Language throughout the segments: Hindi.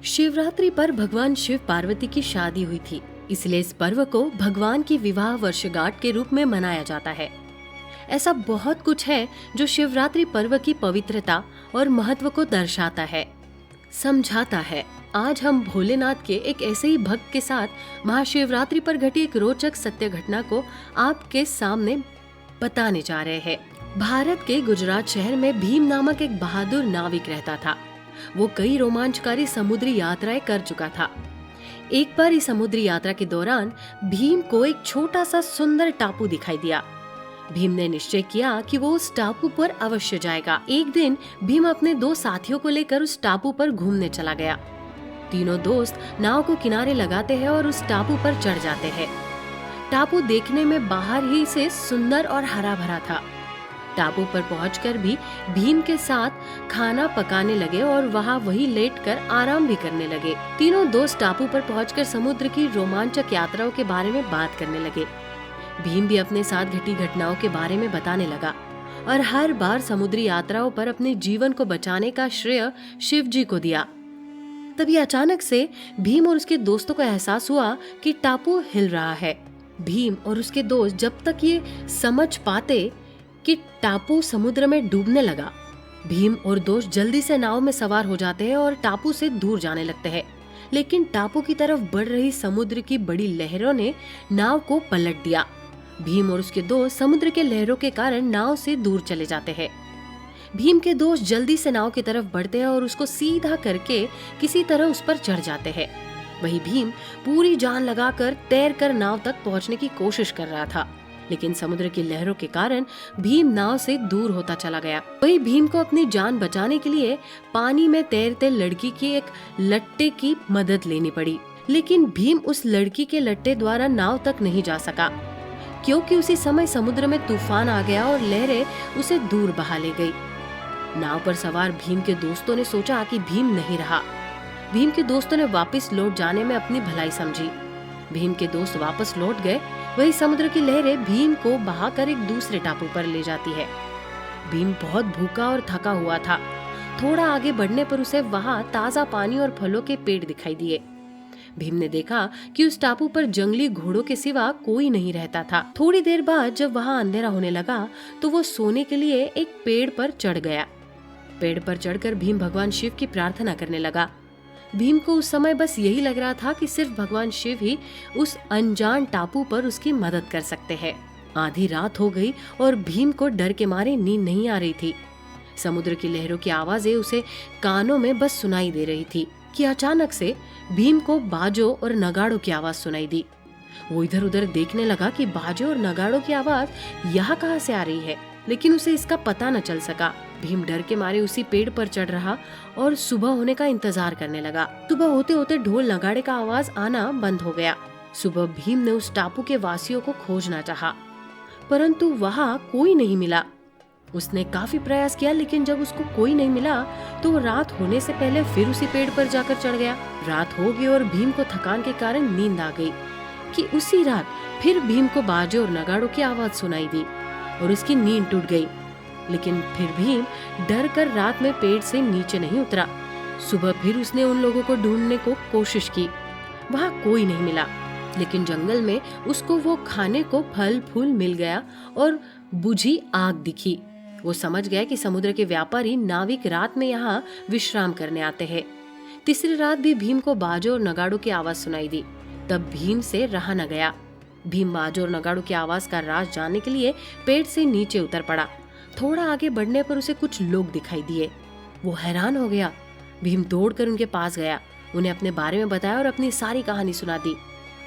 शिवरात्रि पर भगवान शिव पार्वती की शादी हुई थी, इसलिए इस पर्व को भगवान की विवाह वर्षगांठ के रूप में मनाया जाता है। ऐसा बहुत कुछ है जो शिवरात्रि पर्व की पवित्रता और महत्व को दर्शाता है, समझाता है। आज हम भोलेनाथ के एक ऐसे ही भक्त के साथ महाशिवरात्रि पर घटी एक रोचक सत्य घटना को आपके सामने बताने जा रहे हैं। भारत के गुजरात शहर में भीम नामक एक बहादुर नाविक रहता था। वो कई रोमांचकारी समुद्री यात्राएं कर चुका था। एक बार इस समुद्री यात्रा के दौरान भीम को एक छोटा सा सुंदर टापू दिखाई दिया। भीम ने निश्चय किया कि वो उस टापू पर अवश्य जाएगा। एक दिन भीम अपने दो साथियों को लेकर उस टापू पर घूमने चला गया। तीनों दोस्त नाव को किनारे लगाते हैं और उस टापू पर चढ़ जाते हैं। टापू देखने में बाहर ही से सुंदर और हरा भरा था। टापू पर पहुंचकर भी भीम के साथ खाना पकाने लगे और वहां वही लेटकर आराम भी करने लगे। तीनों दोस्त टापू पर पहुंचकर समुद्र की रोमांचक यात्राओं के बारे में बात करने लगे। भीम भी अपने साथ घटी घटनाओं के बारे में बताने लगा और हर बार समुद्री यात्राओं पर अपने जीवन को बचाने का श्रेय शिव जी को दिया। तभी अचानक से भीम और उसके दोस्तों को एहसास हुआ कि टापू हिल रहा है। भीम और उसके दोस्त जब तक ये समझ पाते कि टापू समुद्र में डूबने लगा, भीम और दोस्त जल्दी से नाव में सवार हो जाते हैं और टापू से दूर जाने लगते हैं। लेकिन टापू की तरफ बढ़ रही समुद्र की बड़ी लहरों ने नाव को पलट दिया। भीम और उसके दोस्त समुद्र के लहरों के कारण नाव से दूर चले जाते हैं। भीम के दोस्त जल्दी से नाव की तरफ बढ़ते हैं और उसको सीधा करके किसी तरह उस पर चढ़ जाते हैं। वही भीम पूरी जान लगाकर तैरकर नाव तक पहुंचने की कोशिश कर रहा था, लेकिन समुद्र की लहरों के कारण भीम नाव से दूर होता चला गया। वही भीम को अपनी जान बचाने के लिए पानी में तैरते लड़की की एक लट्टे की मदद लेनी पड़ी। लेकिन भीम उस लड़की के लट्टे द्वारा नाव तक नहीं जा सका, क्योंकि उसी समय समुद्र में तूफान आ गया और लहरें उसे दूर बहा ले गई। नाव पर सवार भीम के दोस्तों ने सोचा कि भीम नहीं रहा। भीम के दोस्तों ने वापस लौट जाने में अपनी भलाई समझी। भीम के दोस्त वापस लौट गए। वही समुद्र की लहरें भीम को बहाकर एक दूसरे टापू पर ले जाती है। भीम बहुत भूखा और थका हुआ था। थोड़ा आगे बढ़ने पर उसे वहाँ ताजा पानी और फलों के पेड़ दिखाई दिए। भीम ने देखा कि उस टापू पर जंगली घोड़ों के सिवा कोई नहीं रहता था। थोड़ी देर बाद जब वहाँ अंधेरा होने लगा तो वो सोने के लिए एक पेड़ पर चढ़ गया। पेड़ पर चढ़कर भीम भगवान शिव की प्रार्थना करने लगा। भीम को उस समय बस यही लग रहा था कि सिर्फ भगवान शिव ही उस अनजान टापू पर उसकी मदद कर सकते हैं। आधी रात हो गई और भीम को डर के मारे नींद नहीं आ रही थी। समुद्र की लहरों की आवाजें उसे कानों में बस सुनाई दे रही थी कि अचानक से भीम को बाजों और नगाड़ों की आवाज सुनाई दी। वो इधर उधर देखने लगा कि बाजों और नगाड़ों की आवाज यहाँ कहाँ से आ रही है, लेकिन उसे इसका पता न चल सका। भीम डर के मारे उसी पेड़ पर चढ़ रहा और सुबह होने का इंतजार करने लगा। सुबह होते होते ढोल नगाड़े का आवाज आना बंद हो गया। सुबह भीम ने उस टापू के वासियों को खोजना चाहा, परंतु वहाँ कोई नहीं मिला। उसने काफी प्रयास किया, लेकिन जब उसको कोई नहीं मिला तो वो रात होने से पहले फिर उसी पेड़ पर जाकर चढ़ गया। रात हो गई और भीम को थकान के कारण नींद आ गई कि उसी रात फिर भीम को बाजे और नगाड़ों की आवाज सुनाई दी और उसकी नींद टूट गई। लेकिन फिर भीम डर कर रात में पेड़ से नीचे नहीं उतरा। सुबह फिर उसने उन लोगों को ढूंढने को कोशिश की। वहाँ कोई नहीं मिला, लेकिन जंगल में उसको वो खाने को फल फूल मिल गया और बुझी आग दिखी। वो समझ गया कि समुद्र के व्यापारी नाविक रात में यहाँ विश्राम करने आते हैं। तीसरी रात भी भीम को बाजों और नगाड़ों की आवाज सुनाई दी। तब भीम से रहा न गया। भीम बाजों और नगाड़ों की आवाज का राज जानने के लिए पेड़ से नीचे उतर पड़ा। थोड़ा आगे बढ़ने पर उसे कुछ लोग दिखाई दिए। वो हैरान हो गया। भीम दौड़कर उनके पास गया, उन्हें अपने बारे में बताया और अपनी सारी कहानी सुना दी।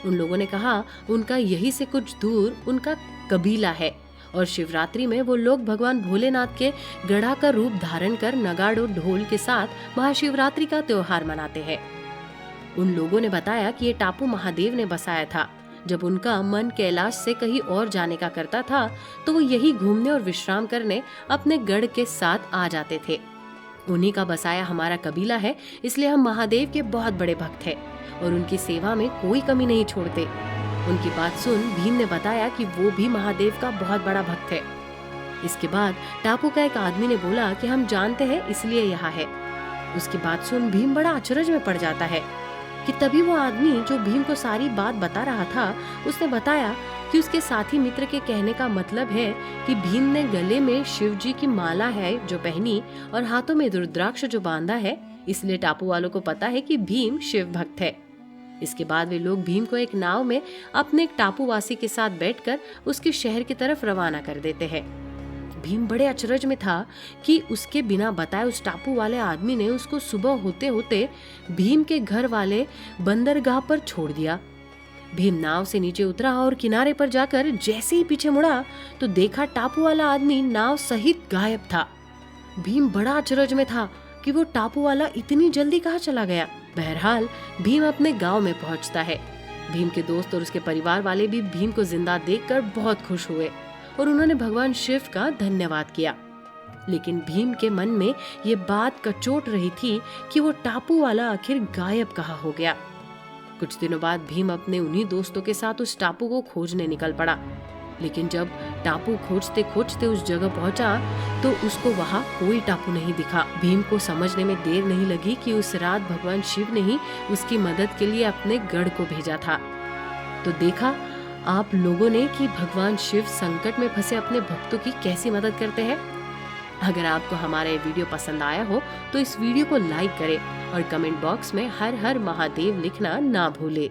उन लोगों ने कहा उनका यहीं से कुछ दूर उनका कबीला है और शिवरात्रि में वो लोग भगवान भोलेनाथ के गधा का रूप धारण कर नगाड़ों ढोल के साथ महाशिवरात्रि का त्योहार मनाते हैं। उन लोगों ने बताया कि ये टापू महादेव ने बसाया था। जब उनका मन कैलाश से कहीं और जाने का करता था तो वो यही घूमने और विश्राम करने अपने गढ़ के साथ आ जाते थे। उन्हीं का बसाया हमारा कबीला है, इसलिए हम महादेव के बहुत बड़े भक्त हैं और उनकी सेवा में कोई कमी नहीं छोड़ते। उनकी बात सुन भीम ने बताया कि वो भी महादेव का बहुत बड़ा भक्त है। इसके बाद टापू का एक आदमी ने बोला कि हम जानते हैं इसलिए यहाँ है। उसकी बात सुन भीम बड़ा अचरज में पड़ जाता है कि तभी वो आदमी जो भीम को सारी बात बता रहा था, उसने बताया कि उसके साथी मित्र के कहने का मतलब है कि भीम ने गले में शिव जी की माला है जो पहनी और हाथों में रुद्राक्ष जो बांधा है, इसलिए टापू वालों को पता है कि भीम शिव भक्त है। इसके बाद वे लोग भीम को एक नाव में अपने एक टापूवासी के साथ बैठकर उसके शहर की तरफ रवाना कर देते हैं। भीम बड़े अचरज में था कि उसके बिना बताए उस टापू वाले आदमी ने उसको सुबह होते होते भीम के घर वाले बंदरगाह पर छोड़ दिया। भीम नाव से नीचे उतरा और किनारे पर जाकर जैसे ही पीछे मुड़ा तो देखा टापू वाला आदमी नाव सहित गायब था। भीम बड़ा अचरज में था कि वो टापू वाला इतनी जल्दी कहाँ चला गया। बहरहाल भीम अपने गांव में पहुंचता है। भीम के दोस्त और उसके परिवार वाले भी भीम को जिंदा देखकर बहुत खुश हुए और उन्होंने भगवान शिव का धन्यवाद किया। लेकिन भीम के मन में ये बात कचोट रही थी कि वो टापू वाला आखिर गायब कहाँ हो गया। कुछ दिनों बाद भीम अपने उन्हीं दोस्तों के साथ उस टापू को खोजने निकल पड़ा। लेकिन जब टापू खोजते खोजते उस जगह पहुंचा तो उसको वहाँ कोई टापू नहीं दिखा। भीम को समझने में देर नहीं लगी कि उस रात भगवान शिव ने ही उसकी मदद के लिए अपने गढ़ को भेजा था। तो देखा आप लोगों ने कि भगवान शिव संकट में फंसे अपने भक्तों की कैसी मदद करते हैं। अगर आपको हमारा ये वीडियो पसंद आया हो तो इस वीडियो को लाइक करें और कमेंट बॉक्स में हर हर महादेव लिखना ना भूले।